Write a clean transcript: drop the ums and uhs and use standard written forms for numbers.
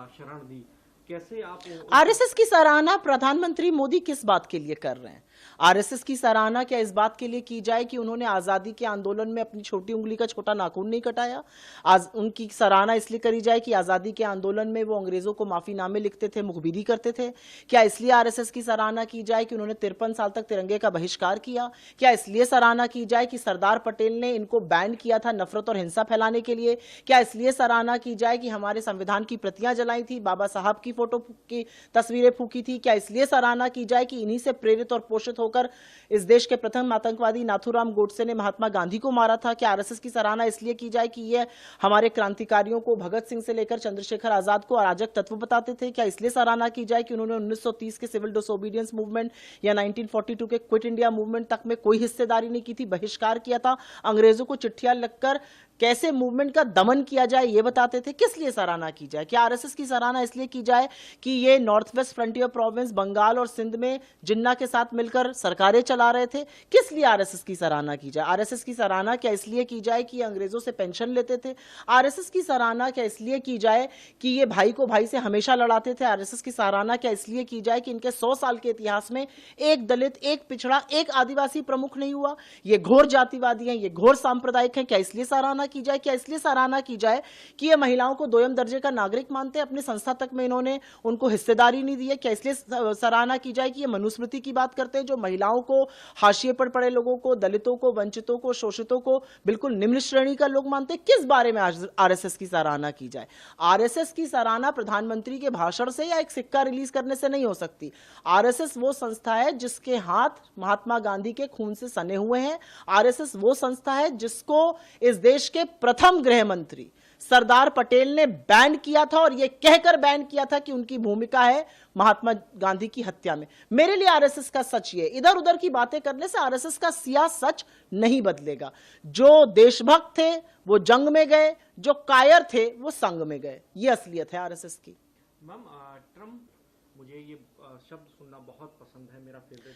शरण दी, कैसे आप आरएसएस की सराहना प्रधानमंत्री मोदी किस बात के लिए कर रहे हैं? आरएसएस की सराहना क्या इस बात के लिए की जाए कि उन्होंने आजादी के आंदोलन में अपनी छोटी उंगली का छोटा नाखून नहीं कटाया? आज उनकी सराहना इसलिए करी जाए कि आजादी के आंदोलन में वो अंग्रेजों को माफीनामे लिखते थे, मुखबिरी करते थे? क्या इसलिए आरएसएस की सराहना की जाए कि उन्होंने 53 साल तक तिरंगे का बहिष्कार किया? क्या इसलिए सराहना की जाए कि सरदार पटेल ने इनको बैन किया था नफरत और हिंसा फैलाने के लिए? क्या इसलिए सराहना की जाए कि हमारे संविधान की प्रतियां जलाई थी, बाबा साहब की फोटो की तस्वीरें फूकी थी? क्या इसलिए सराहना की जाए कि इन्हीं से प्रेरित और पोषित होकर इस देश के प्रथम आतंकवादी नाथूराम गोडसे ने महात्मा गांधी को मारा था? क्या आरएसएस की सराहना इसलिए की जाए कि यह हमारे क्रांतिकारियों को भगत सिंह से लेकर चंद्रशेखर आजाद को अराजक तत्व बताते थे? क्या इसलिए सराहना की जाए कि उन्होंने 1930 के सिविल डिसोबीडियंस मूवमेंट या 1942 के क्विट इंडिया मूवमेंट तक में कोई हिस्सेदारी नहीं की थी, बहिष्कार किया था, अंग्रेजों को चिट्ठियां लिखकर कैसे मूवमेंट का दमन किया जाए ये बताते थे? किस लिए सराहना की जाए? क्या आरएसएस की सराहना इसलिए की जाए कि ये North West Frontier Province Bengal और सिंध में जिन्ना के साथ मिलकर सरकारें चला रहे थे? किस लिए आरएसएस की सराहना की जाए? आरएसएस की सराहना क्या इसलिए की जाए कि ये अंग्रेजों से पेंशन लेते थे? आरएसएस की सराहना क्या इसलिए की जाए कि ये भाई को भाई से हमेशा लड़ाते थे? आरएसएस की सराहना क्या इसलिए की जाए कि इनके 100 साल के इतिहास में एक दलित, एक पिछड़ा, एक आदिवासी प्रमुख नहीं हुआ? ये घोर जातिवादी हैं, ये घोर सांप्रदायिक हैं। क्या इसलिए सराहना की जाए? क्या इसलिए सराहना की जाए कि ये महिलाओं को दोयम दर्जे का नागरिक मानते हैं, अपनी संस्था तक में इन्होंने उनको हिस्सेदारी नहीं दी है? क्या इसलिए सराहना की जाए कि ये मनुस्मृति की बात करते हैं, जो महिलाओं को, हाशिए पर पड़े लोगों को, दलितों को, वंचितों को, शोषितों को बिल्कुल निम्न श्रेणी का लोग मानते हैं? किस बारे में आरएसएस की सराहना की जाए? आरएसएस की सराहना प्रधानमंत्री के भाषण से या एक सिक्का रिलीज करने से नहीं हो सकती। आरएसएस वो संस्था है जिसके हाथ महात्मा गांधी के खून से सने हुए हैं। आरएसएस वो संस्था है जिसको इस देश के प्रथम गृह मंत्री सरदार पटेल ने बैन किया था, और यह कहकर बैन किया था कि उनकी भूमिका है महात्मा गांधी की हत्या में। मेरे लिए आरएसएस का सच ये, इधर उधर की बातें करने से आरएसएस का सिया सच नहीं बदलेगा। जो देशभक्त थे वो जंग में गए, जो कायर थे वो संग में गए। ये असलियत है आरएसएस की। मैम, ट्रम्प, मुझे ये शब्द सुनना बहुत पसंद है, मेरा फेवरेट